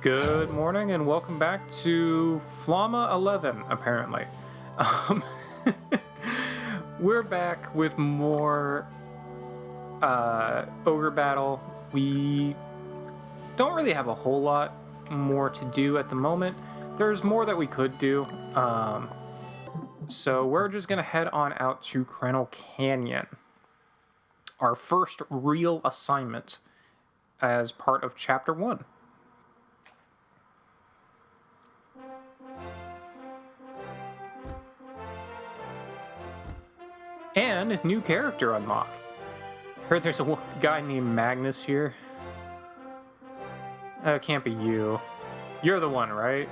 Good morning and welcome back to Flama 11, apparently. Um, we're back with more Ogre battle. We don't really have a whole lot more to do at the moment. There's more that we could do. So we're just going to head on out to Crennel Canyon. Our first real assignment as part of Chapter 1. And new character unlock. Heard there's a guy named Magnus here. It can't be you. You're the one, right?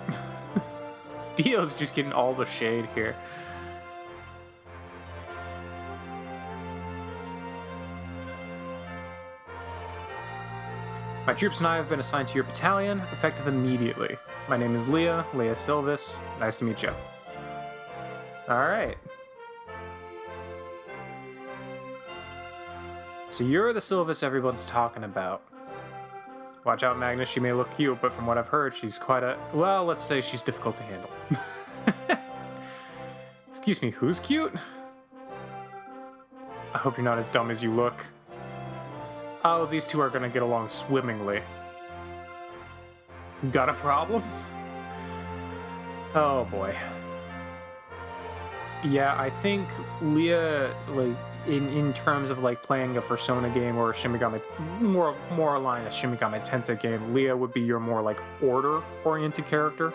Dio's just getting all the shade here. My troops and I have been assigned to your battalion, effective immediately. My name is Leia Silvis. Nice to meet you. Alright. So you're the Silvis everyone's talking about. Watch out, Magnus, she may look cute, but from what I've heard, she's quite a... Well, let's say she's difficult to handle. Excuse me, who's cute? I hope you're not as dumb as you look. Oh, these two are gonna get along swimmingly. Got a problem? Oh boy. Yeah, I think Leia, like, in terms of like playing a Persona game or a Shin Megami, more aligned a Shin Megami Tensei game, Leia would be your more like order-oriented character.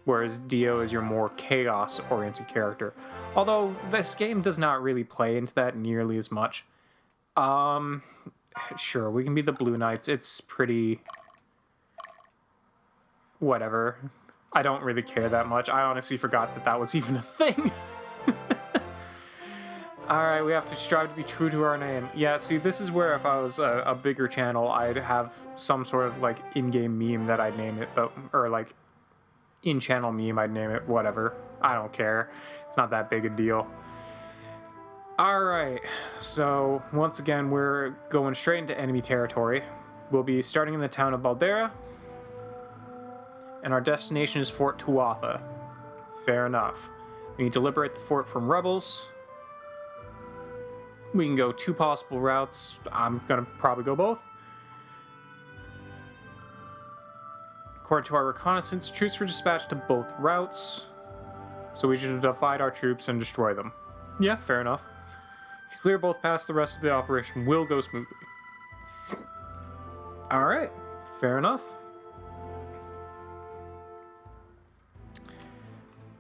Whereas Dio is your more chaos-oriented character. Although this game does not really play into that nearly as much. Sure, we can be the Blue Knights. It's pretty... whatever. I don't really care that much. I honestly forgot that that was even a thing. Alright, we have to strive to be true to our name. Yeah, see, this is where if I was a bigger channel, I'd have some sort of, like, in-game meme that I'd name it, but, or, like, in-channel meme, I'd name it, whatever. I don't care. It's not that big a deal. Alright, so, once again, we're going straight into enemy territory. We'll be starting in the town of Baldera, and our destination is Fort Tuatha. Fair enough. We need to liberate the fort from rebels. We can go two possible routes. I'm gonna probably go both. According to our reconnaissance, troops were dispatched to both routes. So we should divide our troops and destroy them. Yeah, fair enough. If you clear both paths, the rest of the operation will go smoothly. Alright, fair enough.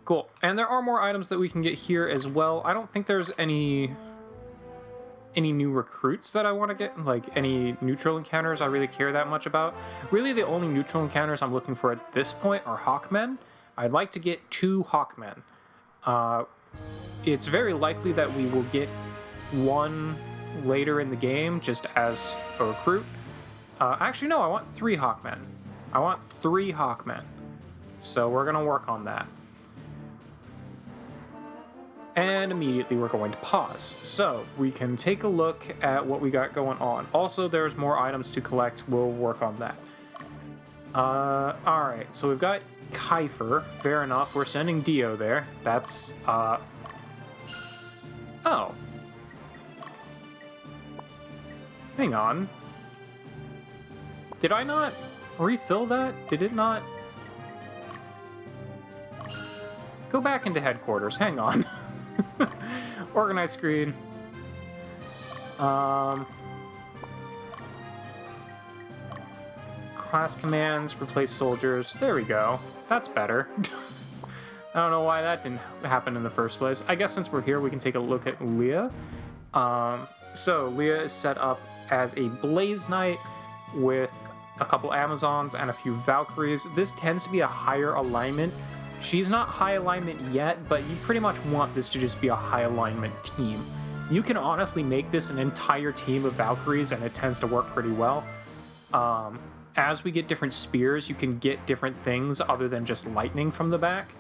Cool. And there are more items that we can get here as well. I don't think there's any new recruits that I want to get, like any neutral encounters I really care that much about. Really, the only neutral encounters I'm looking for at this point are Hawkmen. I'd like to get 2 Hawkmen. It's very likely that we will get one later in the game, just as a recruit. Actually, no, I want 3 Hawkmen. I want 3 Hawkmen. So we're going to work on that. And immediately we're going to pause. So we can take a look at what we got going on. Also, there's more items to collect. We'll work on that. Alright, so we've got Kiefer. Fair enough. We're sending Dio there. That's, Oh. Hang on. Did I not refill that? Did it not? Go back into headquarters. Hang on. Organize screen. Class commands, replace soldiers. There we go. That's better. I don't know why that didn't happen in the first place. I guess since we're here, we can take a look at Leia. So Leia is set up as a Blaze Knight with a couple Amazons and a few Valkyries. This tends to be a higher alignment. She's not high alignment yet, but you pretty much want this to just be a high alignment team. You can honestly make this an entire team of Valkyries, and it tends to work pretty well. As we get different spears, you can get different things other than just lightning from the back.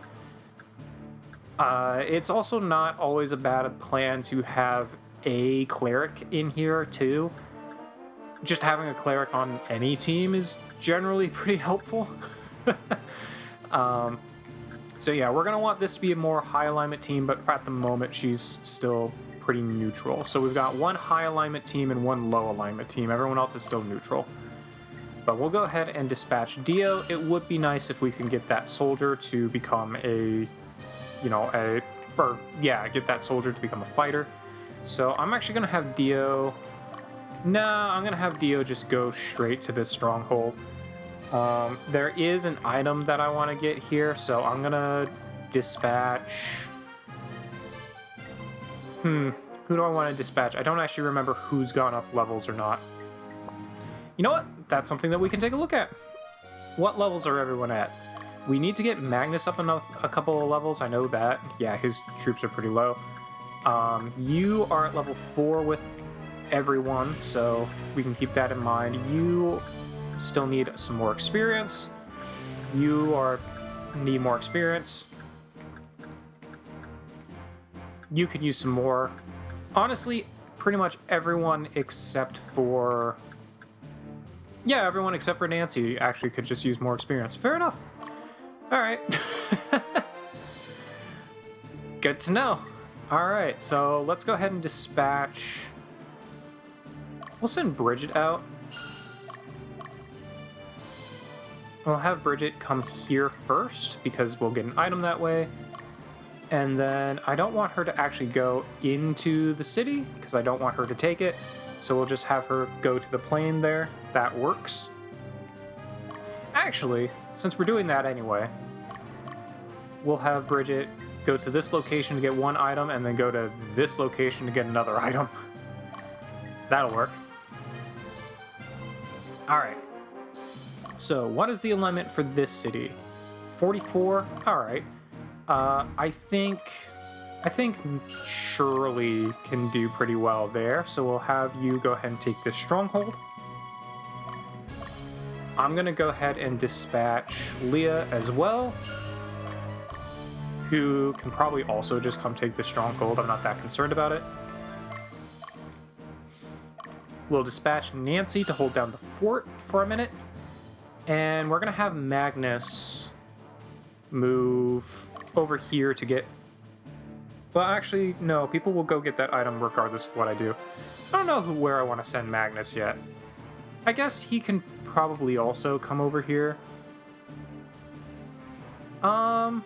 It's also not always a bad plan to have a cleric in here, too. just having a cleric on any team is generally pretty helpful. So yeah, we're going to want this to be a more high alignment team, but at the moment she's still pretty neutral. So we've got one high alignment team and one low alignment team. Everyone else is still neutral. But we'll go ahead and dispatch Dio. It would be nice if we can get that soldier to become get that soldier to become a fighter. So I'm actually going to have Dio... Nah, I'm going to have Dio just go straight to this stronghold. There is an item that I want to get here, so I'm going to dispatch... Who do I want to dispatch? I don't actually remember who's gone up levels or not. You know what? That's something that we can take a look at. What levels are everyone at? We need to get Magnus up a couple of levels. I know that. Yeah, his troops are pretty low. You are at level 4 with everyone, so we can keep that in mind. You still need some more experience. You need more experience. You could use some more. Honestly, pretty much everyone except for... Yeah, everyone except for Nancy actually could just use more experience. Fair enough. Alright. Good to know. Alright, so let's go ahead and dispatch... We'll send Bridget out. We'll have Bridget come here first, because we'll get an item that way. And then I don't want her to actually go into the city, because I don't want her to take it. So we'll just have her go to the plain there. That works. Actually, since we're doing that anyway, we'll have Bridget go to this location to get one item, and then go to this location to get another item. That'll work. Alright. So, what is the alignment for this city? 44? Alright. I think Shirley can do pretty well there, so we'll have you go ahead and take this stronghold. I'm going to go ahead and dispatch Leia as well, who can probably also just come take this stronghold. I'm not that concerned about it. We'll dispatch Nancy to hold down the fort for a minute, and we're going to have Magnus move over here to get... Well, actually, no, people will go get that item regardless of what I do. I don't know where I want to send Magnus yet. I guess he can probably also come over here. No,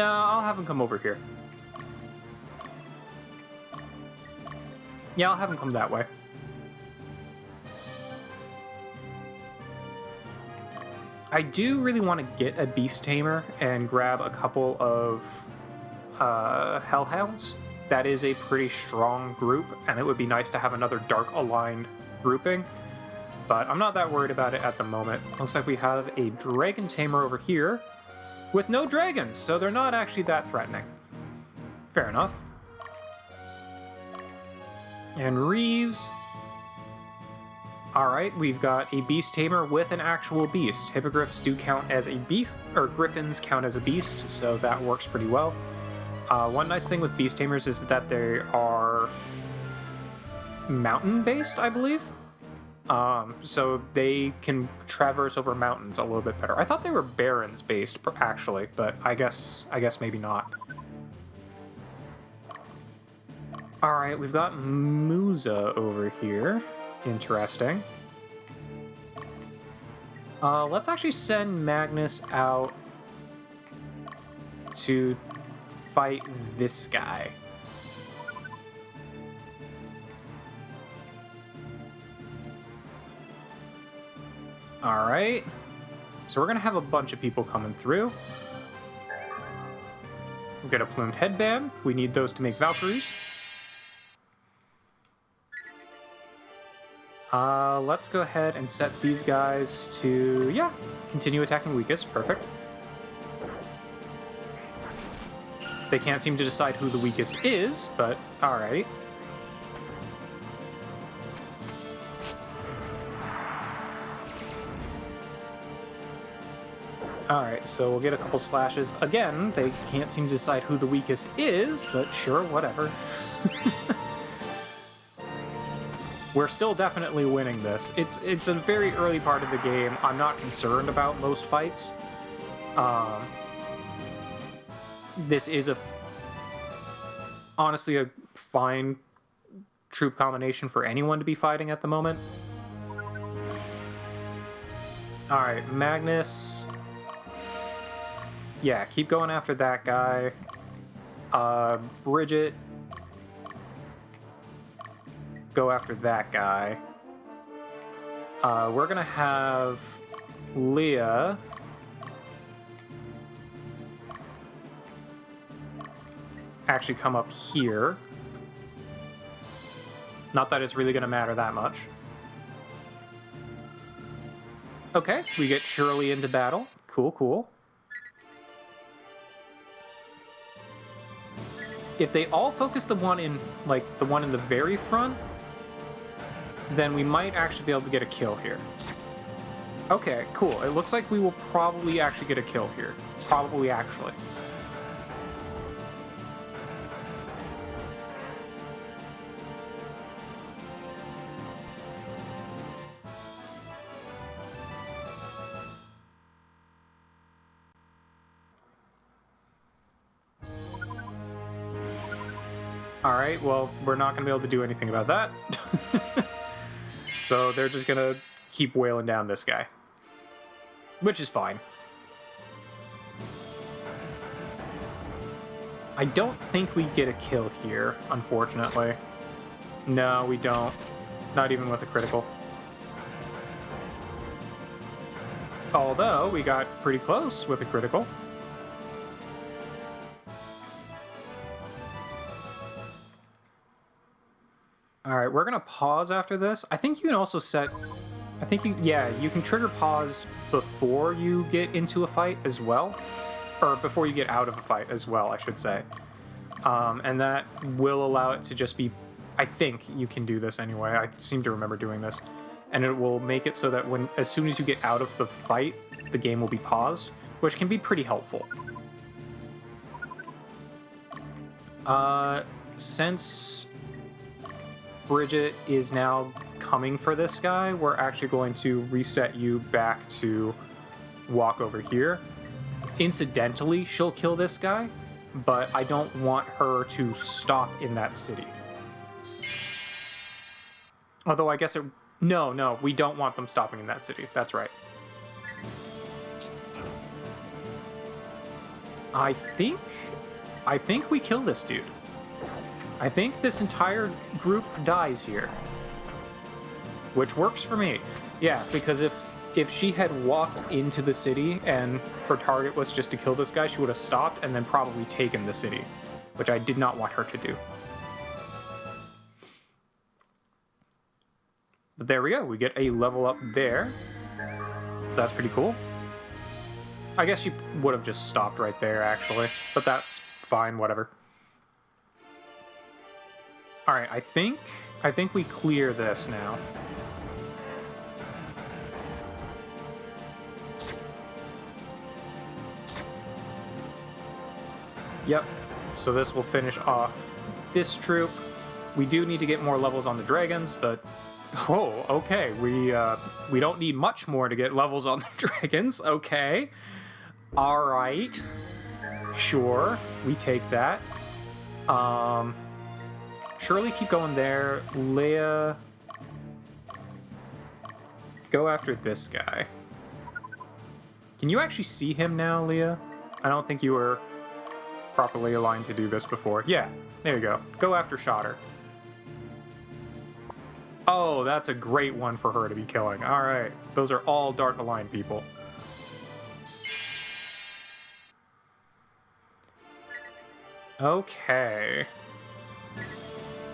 I'll have him come over here. Yeah, I'll have him come that way. I do really want to get a Beast Tamer and grab a couple of Hellhounds. That is a pretty strong group, and it would be nice to have another Dark-aligned grouping, but I'm not that worried about it at the moment. Looks like we have a Dragon Tamer over here with no dragons, so they're not actually that threatening. Fair enough. And Reeves. Alright, we've got a Beast Tamer with an actual beast. Hippogriffs do count as a beast, or Griffins count as a beast, so that works pretty well. One nice thing with Beast Tamers is that they are mountain-based, I believe. So they can traverse over mountains a little bit better. I thought they were Barrens-based, actually, but I guess maybe not. Alright, we've got Musa over here. Interesting. Let's actually send Magnus out to fight this guy. Alright. So we're gonna have a bunch of people coming through. We've got a plumed headband. We need those to make Valkyries. Let's go ahead and set these guys to, yeah, continue attacking weakest. Perfect. They can't seem to decide who the weakest is, but alright. Alright, so we'll get a couple slashes. Again, they can't seem to decide who the weakest is, but sure, whatever. We're still definitely winning this. It's a very early part of the game. I'm not concerned about most fights. This is honestly a fine troop combination for anyone to be fighting at the moment. Alright, Magnus. Yeah, keep going after that guy. Bridget. Go after that guy. We're gonna have Leia actually come up here. Not that it's really gonna matter that much. Okay, we get Shirley into battle. Cool, cool. If they all focus the one in the very front, then we might actually be able to get a kill here. Okay, cool. It looks like we will probably actually get a kill here. Probably, actually. Alright, well, we're not going to be able to do anything about that. So they're just going to keep wailing down this guy. Which is fine. I don't think we get a kill here, unfortunately. No, we don't. Not even with a critical. Although, we got pretty close with a critical. Alright, we're gonna pause after this. I think you can also set... you can trigger pause before you get into a fight as well. Or before you get out of a fight as well, I should say. And that will allow it to just be... I think you can do this anyway. I seem to remember doing this. And it will make it so that as soon as you get out of the fight, the game will be paused, which can be pretty helpful. Since Bridget is now coming for this guy, we're actually going to reset you back to walk over here. Incidentally, she'll kill this guy, but I don't want her to stop in that city. Although I guess it... No, we don't want them stopping in that city. That's right. I think we kill this dude. I think this entire group dies here. Which works for me. Yeah, because if she had walked into the city and her target was just to kill this guy, she would have stopped and then probably taken the city. Which I did not want her to do. But there we go, we get a level up there. So that's pretty cool. I guess you would have just stopped right there, actually. But that's fine, whatever. Alright, I think we clear this now. Yep, so this will finish off this troop. We do need to get more levels on the dragons, but... Oh, okay, we don't need much more to get levels on the dragons, okay. Alright. Sure, we take that. Surely keep going there. Leia... Go after this guy. Can you actually see him now, Leia? I don't think you were properly aligned to do this before. Yeah, there you go. Go after Shotter. Oh, that's a great one for her to be killing. Alright, those are all Dark Aligned people. Okay.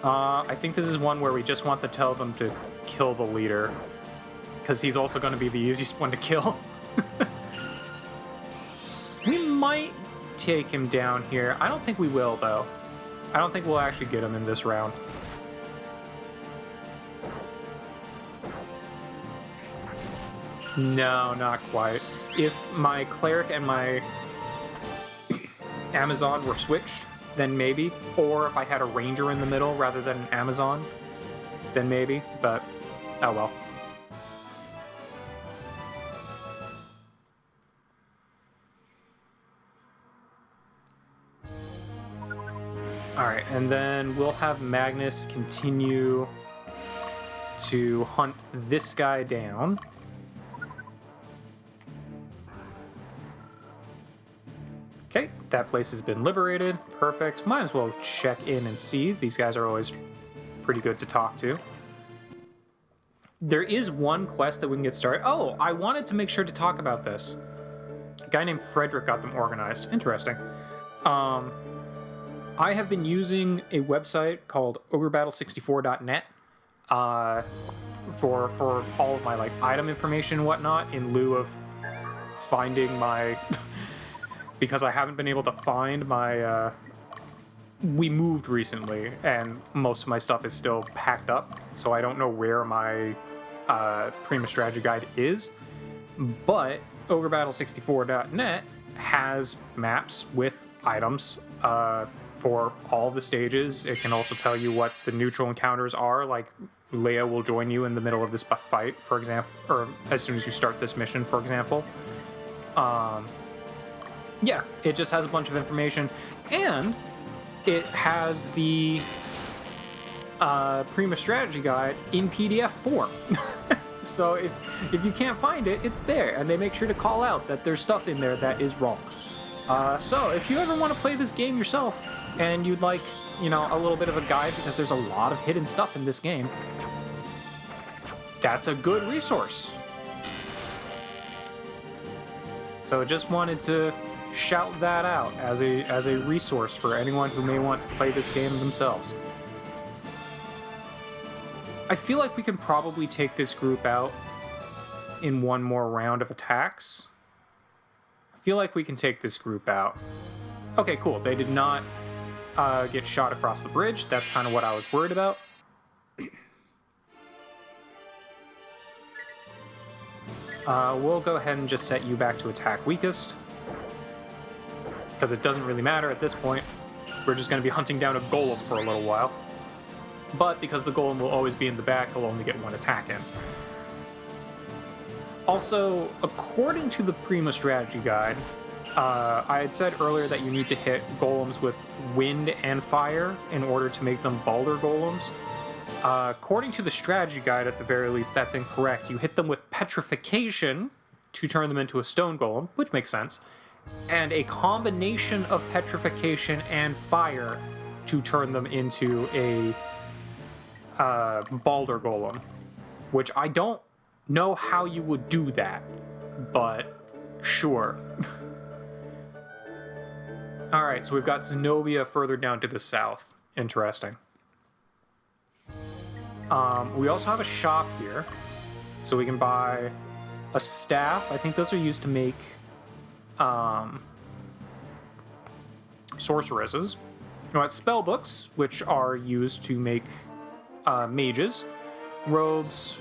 I think this is one where we just want to tell them to kill the leader. Because he's also going to be the easiest one to kill. We might take him down here. I don't think we will, though. I don't think we'll actually get him in this round. No, not quite. If my cleric and my Amazon were switched, then maybe. Or if I had a ranger in the middle rather than an Amazon. then maybe, but oh well. Alright, and then we'll have Magnus continue to hunt this guy down. Okay, that place has been liberated. Perfect. Might as well check in and see. These guys are always pretty good to talk to. There is one quest that we can get started. Oh, I wanted to make sure to talk about this. A guy named Frederick got them organized. Interesting. I have been using a website called ogrebattle64.net for all of my like item information and whatnot, in lieu of finding my because I haven't been able to find my we moved recently and most of my stuff is still packed up, so I don't know where my Prima Strategy Guide is. But ogrebattle64.net has maps with items for all the stages. It can also tell you what the neutral encounters are, like Leia will join you in the middle of this fight, for example, or as soon as you start this mission, for example. Yeah, it just has a bunch of information, and it has the Prima Strategy Guide in PDF form. So if you can't find it, it's there, and they make sure to call out that there's stuff in there that is wrong. So if you ever want to play this game yourself, and you'd like, you know, a little bit of a guide, because there's a lot of hidden stuff in this game, that's a good resource. So I just wanted to shout that out as a resource for anyone who may want to play this game themselves. I feel like we can probably take this group out in one more round of attacks. I feel like we can take this group out. Okay, cool. They did not get shot across the bridge. That's kind of what I was worried about. We'll go ahead and just set you back to attack weakest, because it doesn't really matter at this point. We're just going to be hunting down a golem for a little while. But because the golem will always be in the back, he'll only get one attack in. Also, according to the Prima Strategy Guide, I had said earlier that you need to hit golems with wind and fire in order to make them Balder golems. According to the strategy guide, at the very least, that's incorrect. You hit them with petrification to turn them into a stone golem, which makes sense, and a combination of petrification and fire to turn them into a Balder golem, which I don't know how you would do that, but sure. Alright, so we've got Zenobia further down to the south. Interesting. We also have a shop here, so we can buy a staff. I think those are used to make sorceresses. You got spell books, which are used to make mages. Robes,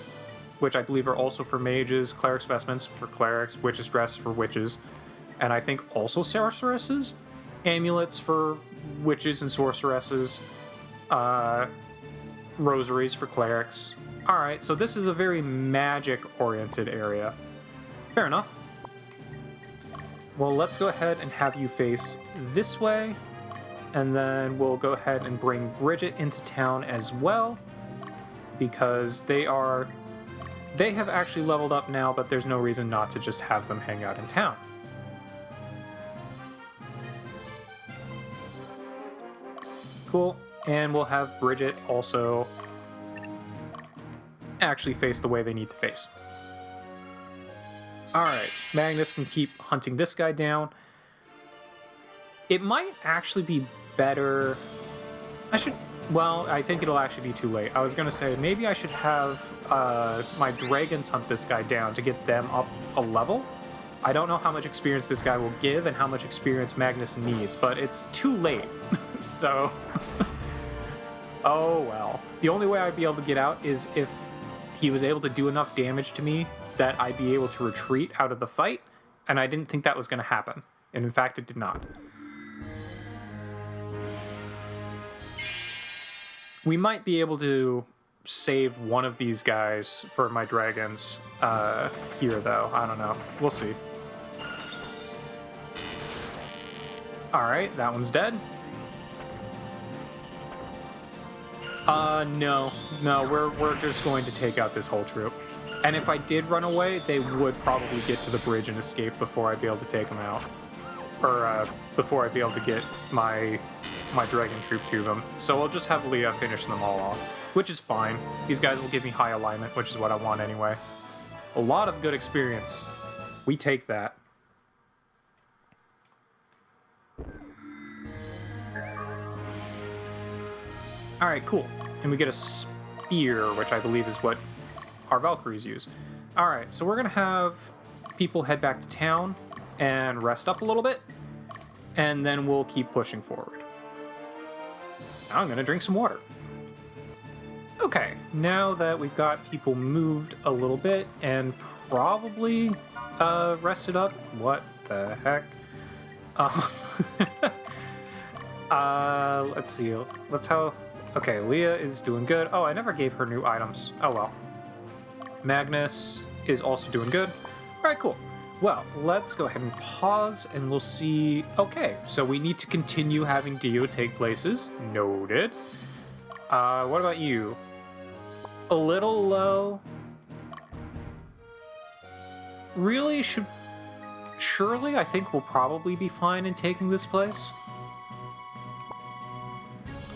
which I believe are also for mages. Cleric's vestments for clerics. Witch's dress for witches. And I think also sorceresses. Amulets for witches and sorceresses. Rosaries for clerics. Alright, so this is a very magic-oriented area. Fair enough. Well, let's go ahead and have you face this way. And then we'll go ahead and bring Bridget into town as well, because they have actually leveled up now, but there's no reason not to just have them hang out in town. Cool. And we'll have Bridget also actually face the way they need to face. Alright, Magnus can keep hunting this guy down. It might actually be better... Well, I think it'll actually be too late. I was going to say, maybe I should have my dragons hunt this guy down to get them up a level. I don't know how much experience this guy will give and how much experience Magnus needs, but it's too late. So... Oh well. The only way I'd be able to get out is if he was able to do enough damage to me that I'd be able to retreat out of the fight, and I didn't think that was going to happen. And in fact, it did not. We might be able to save one of these guys for my dragons here, though. I don't know. We'll see. Alright, that one's dead. No, we're just going to take out this whole troop. And if I did run away, they would probably get to the bridge and escape before I'd be able to take them out. Or, before I'd be able to get my dragon troop to them. So we'll just have Leia finish them all off, which is fine. These guys will give me high alignment, which is what I want anyway. A lot of good experience. We take that. Alright, cool. And we get a spear, which I believe is what our Valkyries use. Alright, so we're going to have people head back to town and rest up a little bit, and then we'll keep pushing forward. Now I'm going to drink some water. Okay, now that we've got people moved a little bit and probably rested up, what the heck? Let's see. Okay, Leia is doing good. Oh, I never gave her new items. Oh well. Magnus is also doing good. All right, cool. Well, let's go ahead and pause and we'll see. Okay, so we need to continue having Dio take places. Noted. What about you? A little low. Really surely I think we'll probably be fine in taking this place.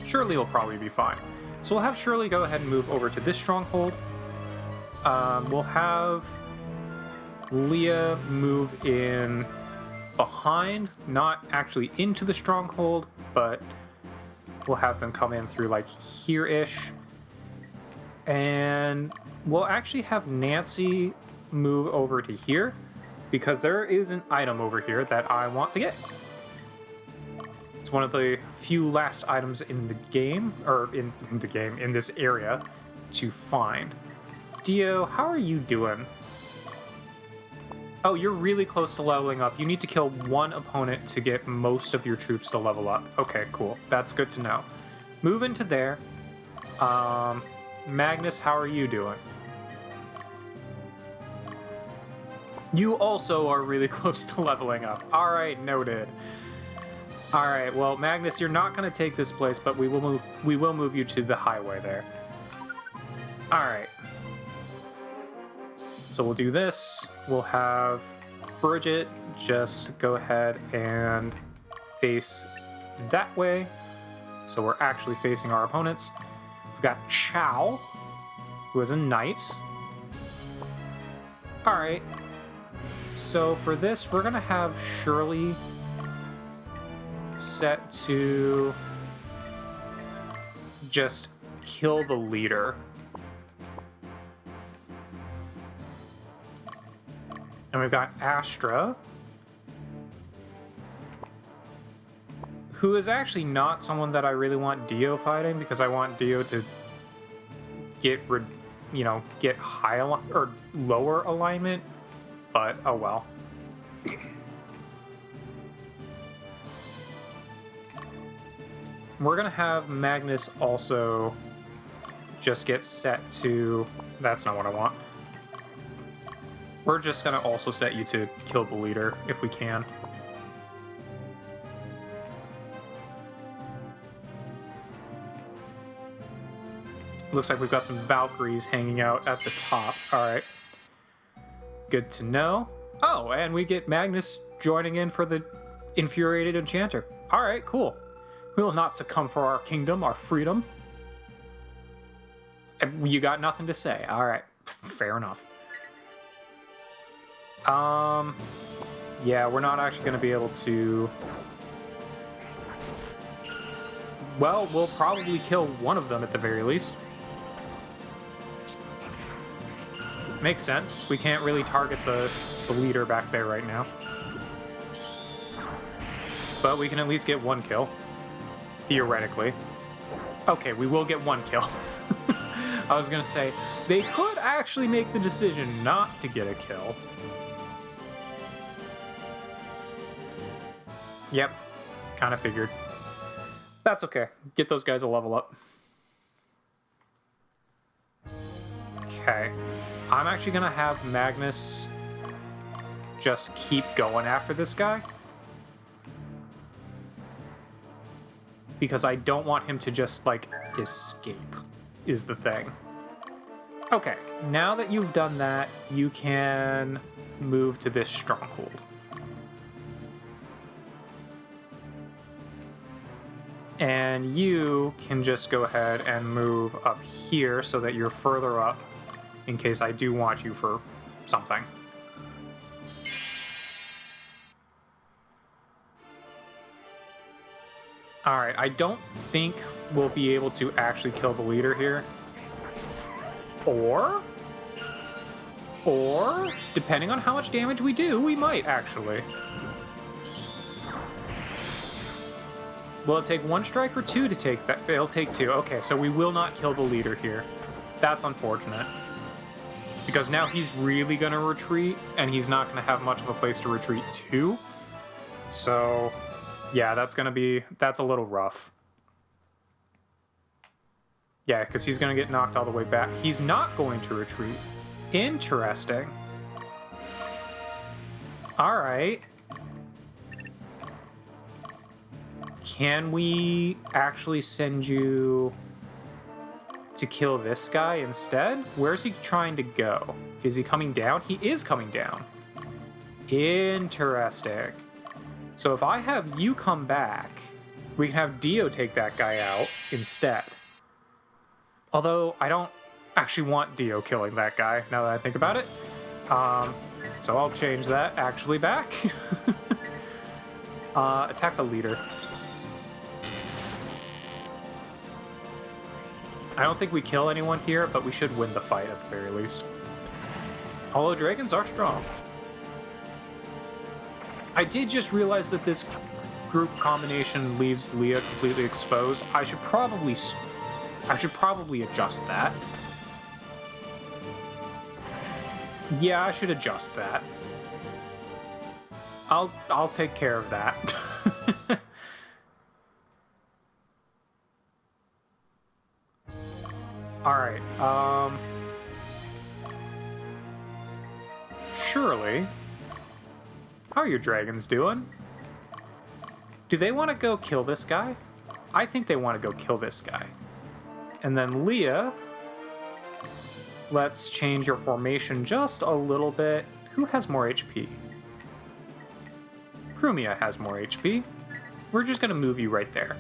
Shirley will probably be fine. So we'll have Shirley go ahead and move over to this stronghold. We'll have Leia move in behind, not actually into the stronghold, but we'll have them come in through like here-ish. And we'll actually have Nancy move over to here because there is an item over here that I want to get. It's one of the few last items in the game, or in this area, to find. Dio, how are you doing? Oh, you're really close to leveling up. You need to kill one opponent to get most of your troops to level up. Okay, cool. That's good to know. Move into there. Magnus, how are you doing? You also are really close to leveling up. All right, noted. All right, well, Magnus, you're not going to take this place, but we will move you to the highway there. All right. So we'll do this. We'll have Bridget just go ahead and face that way. So we're actually facing our opponents. We've got Chow, who is a knight. All right. So for this, we're going to have Shirley set to just kill the leader. And we've got Astra, who is actually not someone that I really want Dio fighting, because I want Dio to get high or lower alignment, but oh well. We're gonna have Magnus also just get set to... That's not what I want. We're just gonna also set you to kill the leader if we can. Looks like we've got some Valkyries hanging out at the top. All right. Good to know. Oh, and we get Magnus joining in for the Infuriated Enchanter. All right, cool. We will not succumb for our kingdom, our freedom. You got nothing to say. All right, fair enough. Yeah, we're not actually going to be able to... Well, we'll probably kill one of them at the very least. Makes sense. We can't really target the leader back there right now. But we can at least get one kill. Theoretically. Okay, we will get one kill. I was gonna say, they could actually make the decision not to get a kill. Yep, kind of figured. That's okay. Get those guys a level up. Okay. I'm actually gonna have Magnus just keep going after this guy. Because I don't want him to just, like, escape, is the thing. Okay, now that you've done that, you can move to this stronghold. And you can just go ahead and move up here so that you're further up in case I do want you for something. Alright, I don't think we'll be able to actually kill the leader here. Or, depending on how much damage we do, we might actually. Will it take one strike or two to take that? It'll take two. Okay, so we will not kill the leader here. That's unfortunate. Because now he's really going to retreat, and he's not going to have much of a place to retreat to. So, yeah, that's a little rough. Yeah, because he's going to get knocked all the way back. He's not going to retreat. Interesting. Alright. Can we actually send you to kill this guy instead? Where's he trying to go? Is he coming down? He is coming down. Interesting. So if I have you come back, we can have Dio take that guy out instead. Although, I don't actually want Dio killing that guy, now that I think about it. So I'll change that actually back. Attack the leader. I don't think we kill anyone here, but we should win the fight at the very least. Although dragons are strong. I did just realize that this group combination leaves Leia completely exposed. I should probably adjust that. Yeah, I should adjust that. I'll take care of that. Alright, Surely. How are your dragons doing? Do they want to go kill this guy? I think they want to go kill this guy. And then Leia, let's change your formation just a little bit. Who has more HP? Crumia has more HP. We're just going to move you right there.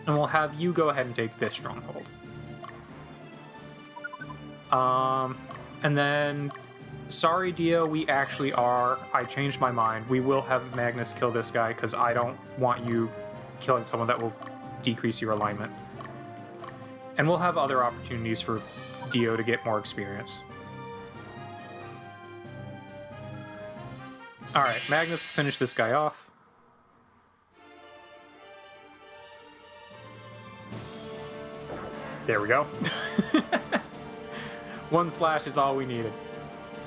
And we'll have you go ahead and take this stronghold. And then, sorry Dio, we actually are. I changed my mind. We will have Magnus kill this guy because I don't want you killing someone that will decrease your alignment. And we'll have other opportunities for Dio to get more experience. Alright, Magnus will finish this guy off. There we go. One slash is all we needed.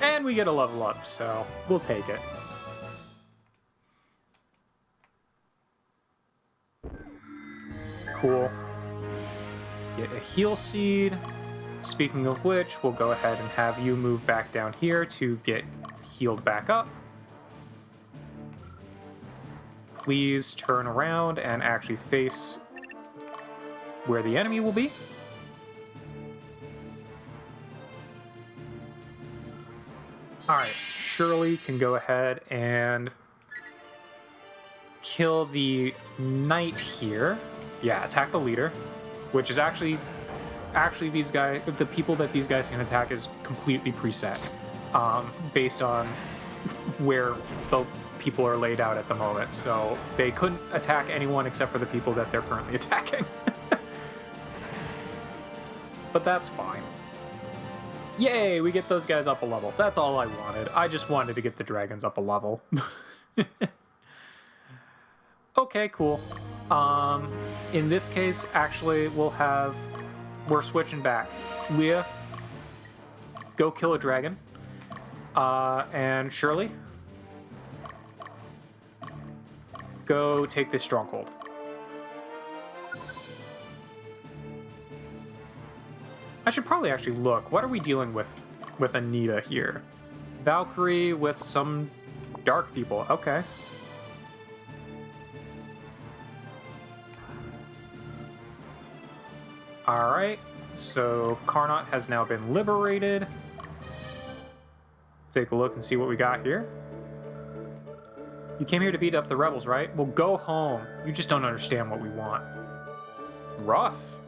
And we get a level up, so we'll take it. Cool. Get a heal seed. Speaking of which, we'll go ahead and have you move back down here to get healed back up. Please turn around and actually face where the enemy will be. Alright, Shirley can go ahead and kill the knight here. Yeah, attack the leader, which is actually these guys, the people that these guys can attack is completely preset, based on where the people are laid out at the moment. So they couldn't attack anyone except for the people that they're currently attacking. But that's fine. Yay, we get those guys up a level. That's all I wanted. I just wanted to get the dragons up a level. Okay, cool. In this case, actually, we're switching back. Leia, go kill a dragon. And Shirley, go take this stronghold. I should probably actually look. What are we dealing with Anita here? Valkyrie with some dark people. Okay. Alright, so Karnot has now been liberated. Take a look and see what we got here. You came here to beat up the rebels, right? Well, go home. You just don't understand what we want. Rough.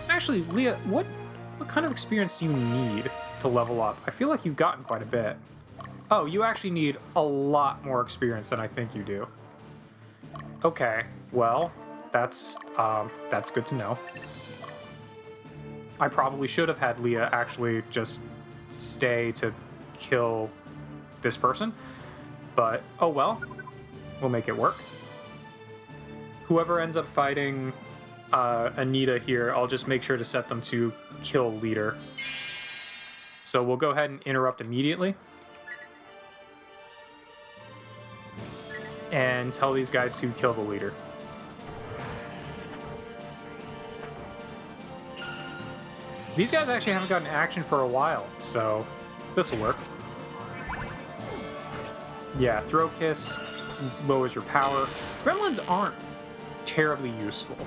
Actually, Leia, what kind of experience do you need to level up? I feel like you've gotten quite a bit. Oh, you actually need a lot more experience than I think you do. Okay, well, that's good to know. I probably should have had Leia actually just stay to kill this person, but oh well, we'll make it work. Whoever ends up fighting Anita here, I'll just make sure to set them to kill leader. So we'll go ahead and interrupt immediately. And tell these guys to kill the leader. These guys actually haven't gotten action for a while, so this'll work. Yeah, Throw Kiss lowers your power. Gremlins aren't terribly useful.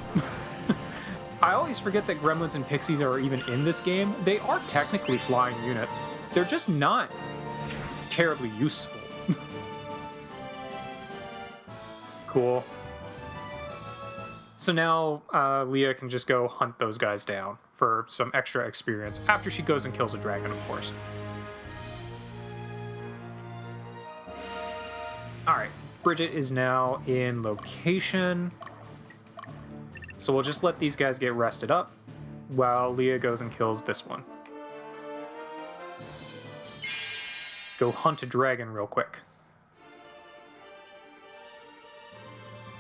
I always forget that Gremlins and Pixies are even in this game. They are technically flying units. They're just not terribly useful. Cool. So now Leia can just go hunt those guys down for some extra experience after she goes and kills a dragon, of course. Alright, Bridget is now in location. So we'll just let these guys get rested up while Leia goes and kills this one. Go hunt a dragon real quick.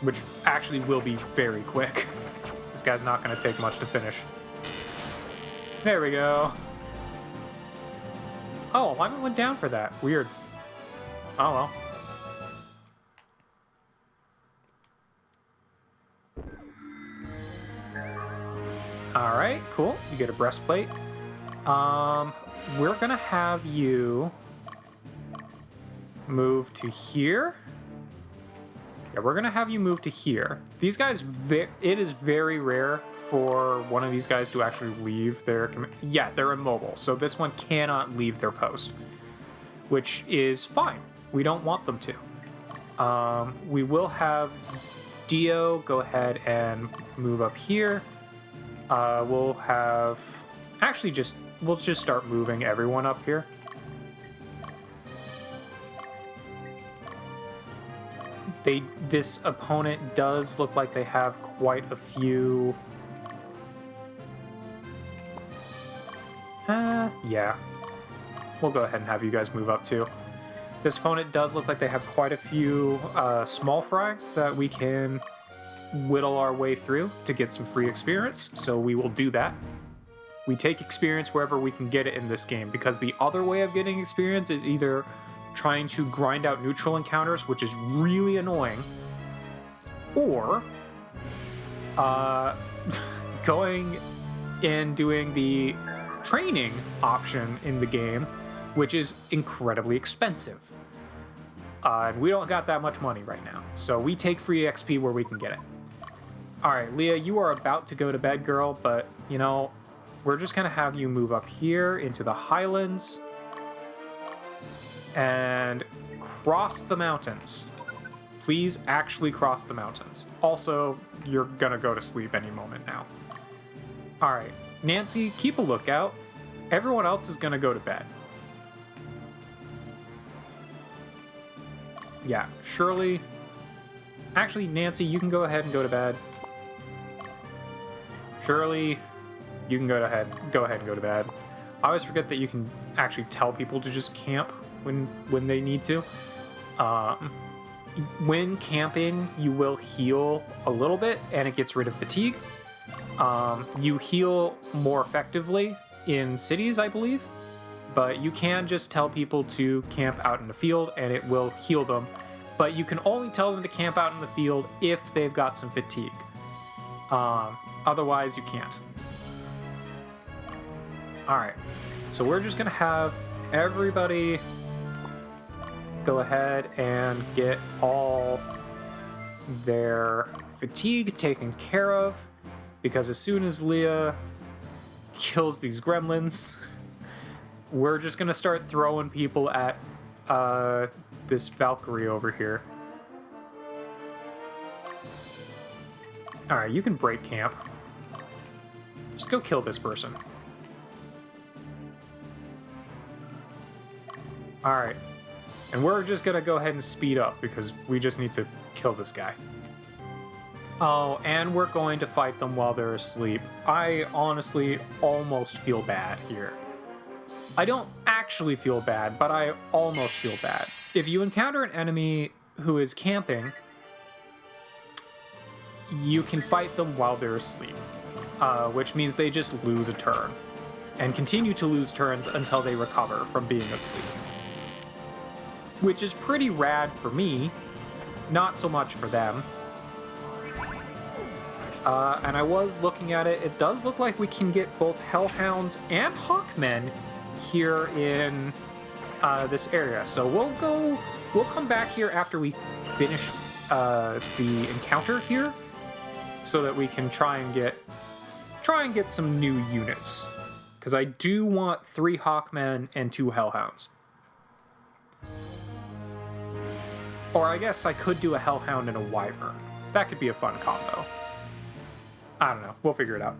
Which actually will be very quick. This guy's not going to take much to finish. There we go. Oh, alignment went down for that. Weird. Oh well. Alright, cool. You get a breastplate. We're going to have you move to here. Yeah, we're going to have you move to here. These guys, it is very rare for one of these guys to actually leave their... Yeah, they're immobile, so this one cannot leave their post, which is fine. We don't want them to. We will have Dio go ahead and move up here. We'll have... Actually, we'll just start moving everyone up here. This opponent does look like they have quite a few... yeah. We'll go ahead and have you guys move up too. This opponent does look like they have quite a few small fry that we can whittle our way through to get some free experience, so we will do that. We take experience wherever we can get it in this game, because the other way of getting experience is either trying to grind out neutral encounters, which is really annoying, or going and doing the training option in the game, which is incredibly expensive. And we don't got that much money right now, so we take free XP where we can get it. Alright, Leia, you are about to go to bed, girl, but, you know, we're just going to have you move up here into the Highlands and cross the mountains. Please actually cross the mountains. Also, you're gonna go to sleep any moment now. Alright, Nancy, keep a lookout. Everyone else is gonna go to bed. Yeah, Shirley. Actually, Nancy, you can go ahead and go to bed. Shirley, you can go ahead and go to bed. I always forget that you can actually tell people to just camp when they need to. When camping, you will heal a little bit, and it gets rid of fatigue. You heal more effectively in cities, I believe, but you can just tell people to camp out in the field, and it will heal them but you can only tell them to camp out in the field if they've got some fatigue. Otherwise, you can't. Alright, so we're just going to have everybody go ahead and get all their fatigue taken care of, because as soon as Leia kills these gremlins, we're just going to start throwing people at this Valkyrie over here. Alright, you can break camp. Just go kill this person. Alright. And we're just gonna go ahead and speed up because we just need to kill this guy. Oh, and we're going to fight them while they're asleep. I honestly almost feel bad here. I don't actually feel bad, but I almost feel bad. If you encounter an enemy who is camping, you can fight them while they're asleep, which means they just lose a turn, and continue to lose turns until they recover from being asleep. Which is pretty rad for me, not so much for them. And I was looking at it, it does look like we can get both Hellhounds and Hawkmen here in this area. So we'll come back here after we finish the encounter here, so that we can try and get some new units. Because I do want 3 Hawkmen and 2 Hellhounds. Or I guess I could do a Hellhound and a Wyvern. That could be a fun combo. I don't know. We'll figure it out.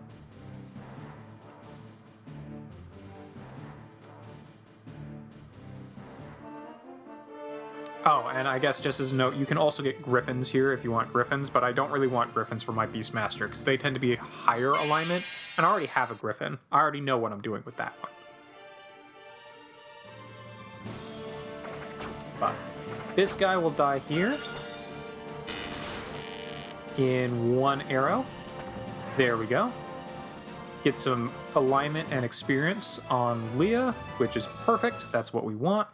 Oh, and I guess just as a note, you can also get Griffins here if you want Griffins, but I don't really want Griffins for my Beastmaster, because they tend to be a higher alignment, and I already have a Griffin. I already know what I'm doing with that one. But this guy will die here in 1 arrow. There we go. Get some alignment and experience on Leia, which is perfect. That's what we want.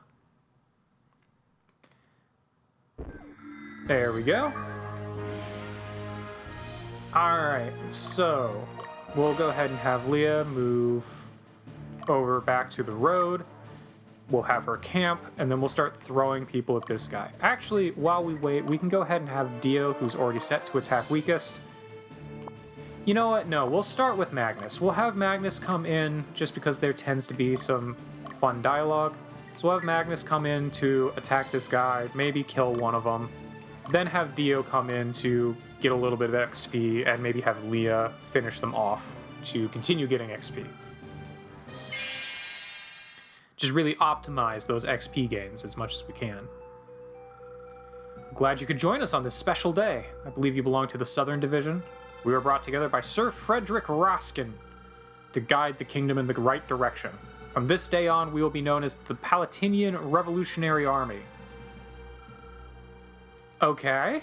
There we go. Alright, so we'll go ahead and have Leia move over back to the road. We'll have her camp, and then we'll start throwing people at this guy. Actually, while we wait, we can go ahead and have Dio, who's already set to attack weakest. You know what? No, we'll start with Magnus. We'll have Magnus come in just because there tends to be some fun dialogue. So we'll have Magnus come in to attack this guy, maybe kill one of them. Then have Dio come in to get a little bit of XP, and maybe have Leia finish them off to continue getting XP. Just really optimize those XP gains as much as we can. Glad you could join us on this special day. I believe you belong to the Southern Division. We were brought together by Sir Frederick Raskin to guide the kingdom in the right direction. From this day on, we will be known as the Palatinian Revolutionary Army. Okay.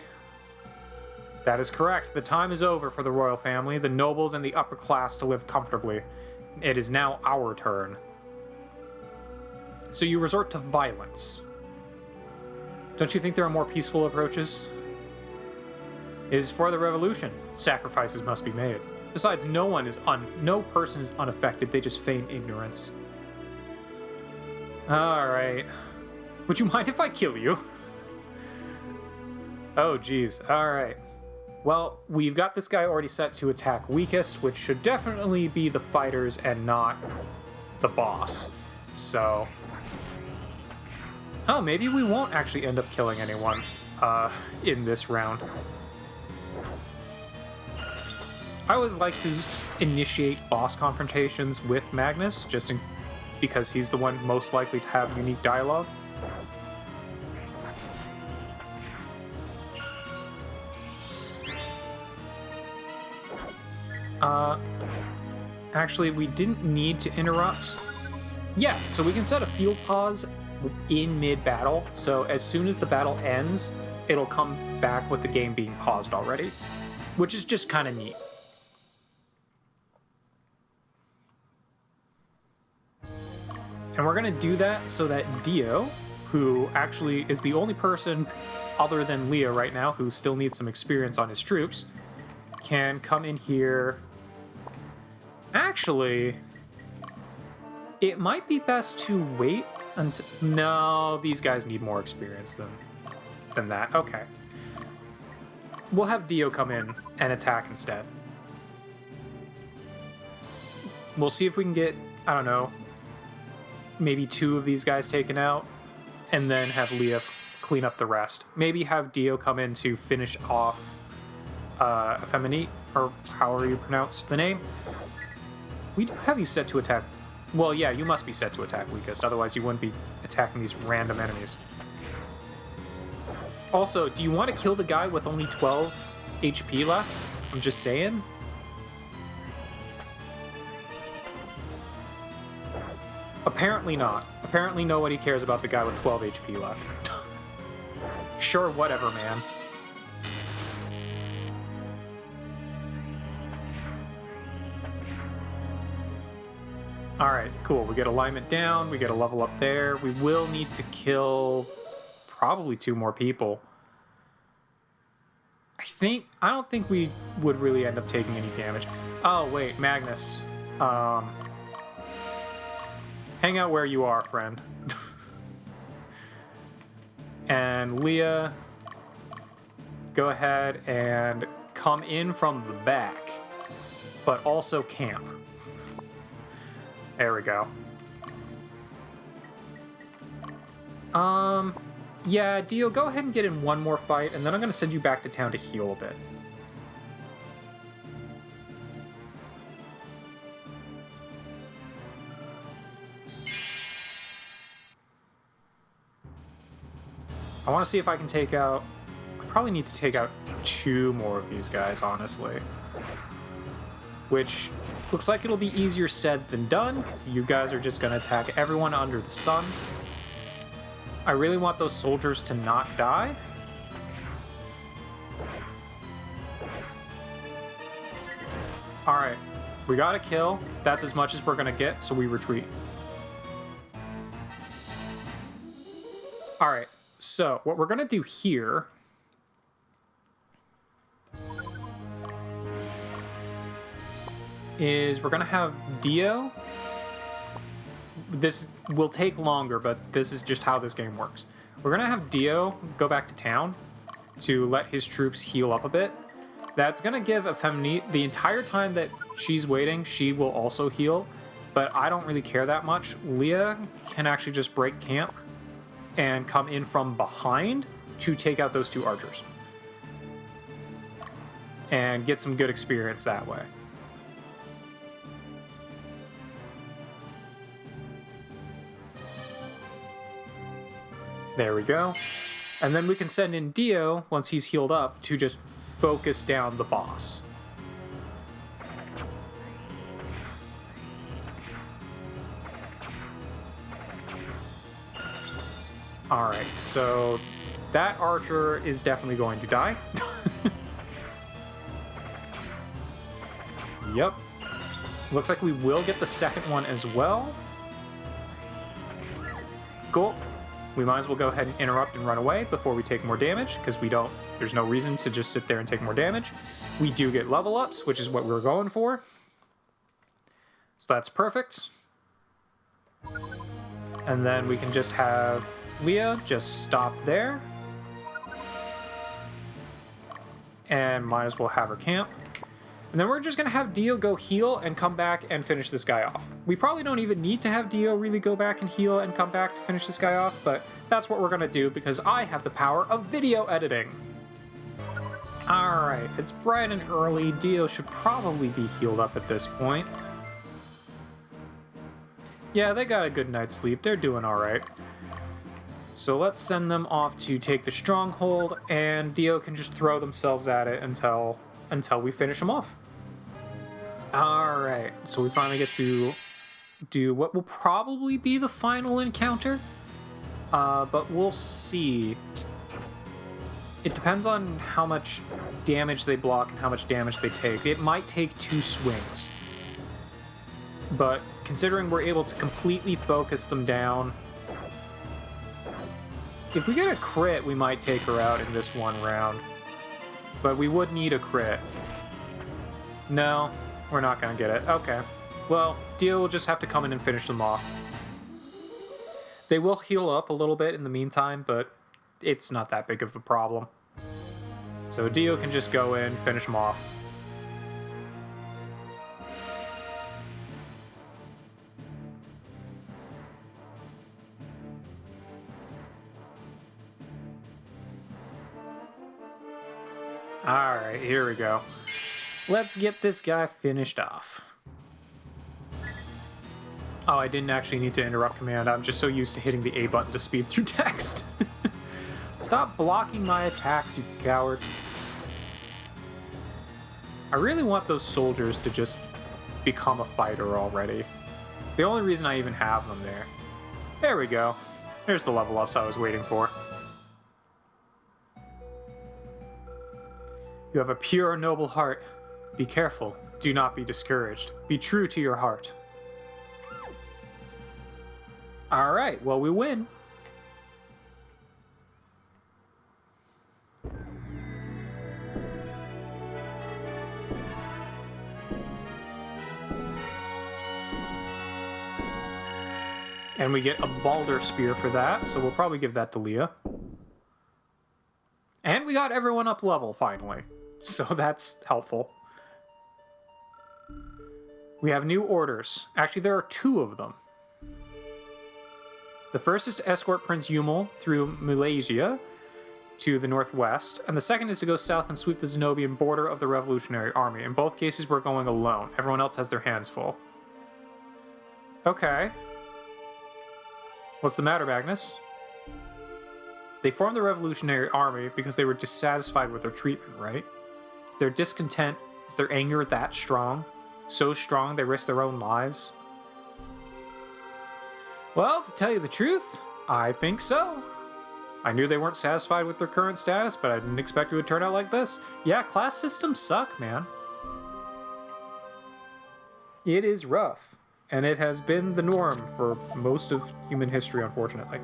That is correct. The time is over for the royal family, the nobles, and the upper class to live comfortably. It is now our turn. So you resort to violence. Don't you think there are more peaceful approaches? It is for the revolution. Sacrifices must be made. Besides, no person is unaffected. They just feign ignorance. Alright. Would you mind if I kill you? Oh, geez. Alright. Well, we've got this guy already set to attack weakest, which should definitely be the fighters and not the boss. So... oh, maybe we won't actually end up killing anyone in this round. I always like to initiate boss confrontations with Magnus, because he's the one most likely to have unique dialogue. Actually, we didn't need to interrupt. Yeah, so we can set a field pause in mid-battle, so as soon as the battle ends, it'll come back with the game being paused already, which is just kind of neat. And we're going to do that so that Dio, who actually is the only person other than Leia right now who still needs some experience on his troops, can come in here. Actually, it might be best to wait until... No, these guys need more experience than that. Okay. We'll have Dio come in and attack instead. We'll see if we can get, I don't know, maybe 2 of these guys taken out, and then have Leia clean up the rest. Maybe have Dio come in to finish off Effeminate, or however you pronounce the name. We do have you set to attack. Well, yeah, you must be set to attack weakest, otherwise you wouldn't be attacking these random enemies. Also, do you want to kill the guy with only 12 HP left? I'm just saying. Apparently not. Apparently nobody cares about the guy with 12 HP left. Sure, whatever, man. Alright, cool. We get alignment down, we get a level up there. We will need to kill probably 2 more people. I don't think we would really end up taking any damage. Oh, wait, Magnus. Hang out where you are, friend. And Leia, go ahead and come in from the back, but also camp. There we go. Yeah, Dio, go ahead and get in one more fight, and then I'm going to send you back to town to heal a bit. I want to see if I can take out... I probably need to take out 2 more of these guys, honestly. Which looks like it'll be easier said than done, because you guys are just going to attack everyone under the sun. I really want those soldiers to not die. Alright, we got a kill. That's as much as we're going to get, so we retreat. Alright, so what we're going to do here is we're going to have Dio. This will take longer, but this is just how this game works. We're going to have Dio go back to town to let his troops heal up a bit. That's going to give Effeminate, the entire time that she's waiting, she will also heal, but I don't really care that much. Leia can actually just break camp and come in from behind to take out those 2 archers. And get some good experience that way. There we go. And then we can send in Dio, once he's healed up, to just focus down the boss. Alright, so that archer is definitely going to die. Yep. Looks like we will get the second one as well. Cool. We might as well go ahead and interrupt and run away before we take more damage, because there's no reason to just sit there and take more damage. We do get level ups, which is what we're going for. So that's perfect. And then we can just have Leia just stop there. And might as well have her camp. And then we're just going to have Dio go heal and come back and finish this guy off. We probably don't even need to have Dio really go back and heal and come back to finish this guy off, but that's what we're going to do because I have the power of video editing. Alright, it's bright and early. Dio should probably be healed up at this point. Yeah, they got a good night's sleep. They're doing alright. So let's send them off to take the stronghold, and Dio can just throw themselves at it until we finish them off. Alright, so we finally get to do what will probably be the final encounter, but we'll see. It depends on how much damage they block and how much damage they take. It might take 2 swings. But considering we're able to completely focus them down, If we get a crit, we might take her out in this one round. But we would need a crit. No, we're not going to get it. Okay. Well, Dio will just have to come in and finish them off. They will heal up a little bit in the meantime, but it's not that big of a problem. So Dio can just go in, finish them off. Alright, here we go. Let's get this guy finished off. Oh, I didn't actually need to interrupt command. I'm just so used to hitting the A button to speed through text. Stop blocking my attacks, you coward. I really want those soldiers to just become a fighter already. It's the only reason I even have them there. There we go. There's the level ups I was waiting for. You have a pure, noble heart. Be careful. Do not be discouraged. Be true to your heart. Alright, well, we win. And we get a Balder Spear for that, so we'll probably give that to Leia. And we got everyone up level, finally. So that's helpful. We have new orders. Actually, there are 2 of them. The first is to escort Prince Yumel through Malaysia to the northwest, and the second is to go south and sweep the Zenobian border of the Revolutionary Army. In both cases, we're going alone. Everyone else has their hands full. Okay. What's the matter, Magnus? They formed the Revolutionary Army because they were dissatisfied with their treatment, right? Is their discontent, is their anger that strong? So strong they risk their own lives? Well, to tell you the truth, I think so. I knew they weren't satisfied with their current status, but I didn't expect it would turn out like this. Yeah, class systems suck, man. It is rough, and it has been the norm for most of human history, unfortunately.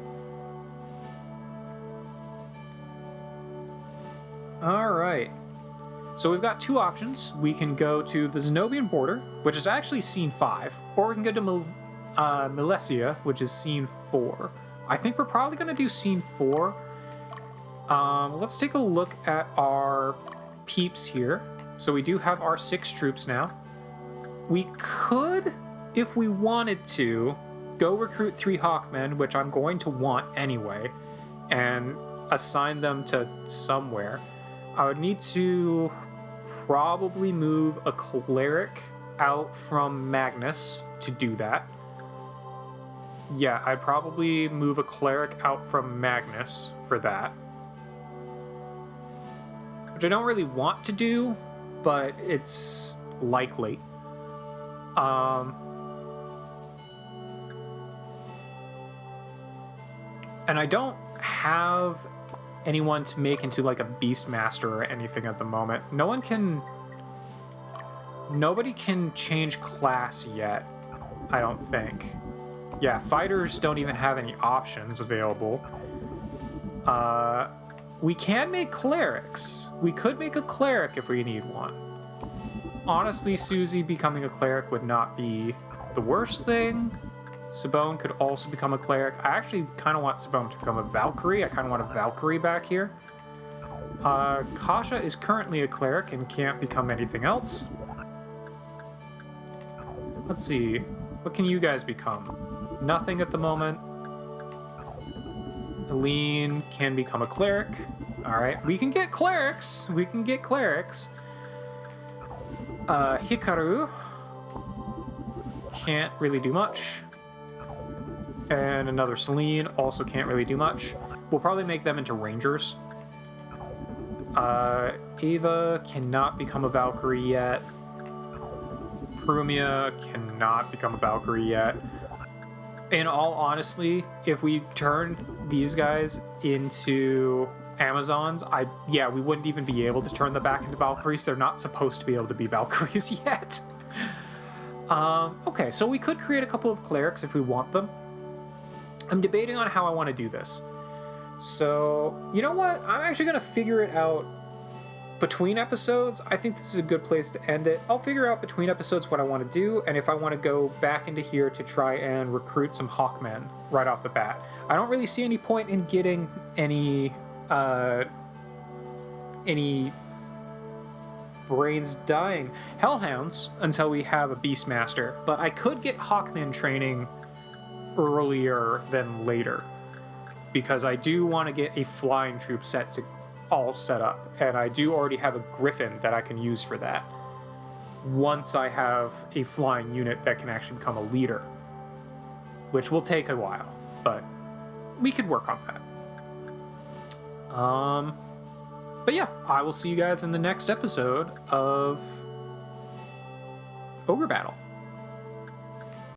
Alright. So we've got 2 options. We can go to the Zenobian border, which is actually scene 5, or we can go to Milesia, which is scene 4. I think we're probably going to do scene 4. Let's take a look at our peeps here. So we do have our 6 troops now. We could, if we wanted to, go recruit 3 Hawkmen, which I'm going to want anyway, and assign them to somewhere. I would need to probably move a cleric out from Magnus to do that. Yeah, I'd probably move a cleric out from Magnus for that. Which I don't really want to do, but it's likely. And I don't have anyone to make into like a Beastmaster or anything at the moment. Nobody can change class yet, I don't think. Yeah, fighters don't even have any options available. We can make clerics. We could make a cleric if we need one. Honestly, Susie becoming a cleric would not be the worst thing. Sabone could also become a cleric. I actually kind of want Sabone to become a Valkyrie. I kind of want a Valkyrie back here. Kasha is currently a cleric and can't become anything else. Let's see. What can you guys become? Nothing at the moment. Aline can become a cleric. Alright, we can get clerics. We can get clerics. Hikaru can't really do much. And another Celine also can't really do much. We'll probably make them into rangers. Ava cannot become a Valkyrie yet. Prumia cannot become a Valkyrie yet. In all honesty, if we turned these guys into Amazons, we wouldn't even be able to turn them back into Valkyries. They're not supposed to be able to be Valkyries yet. Okay, so we could create a couple of clerics if we want them. I'm debating on how I want to do this. So, you know what? I'm actually going to figure it out between episodes. I think this is a good place to end it. I'll figure out between episodes what I want to do, and if I want to go back into here to try and recruit some Hawkmen right off the bat. I don't really see any point in getting any brains dying hellhounds until we have a Beastmaster, but I could get Hawkmen training earlier than later, because I do want to get a flying troop all set up, and I do already have a Griffin that I can use for that once I have a flying unit that can actually become a leader, which will take a while, but we could work on that. But yeah, I will see you guys in the next episode of Ogre Battle.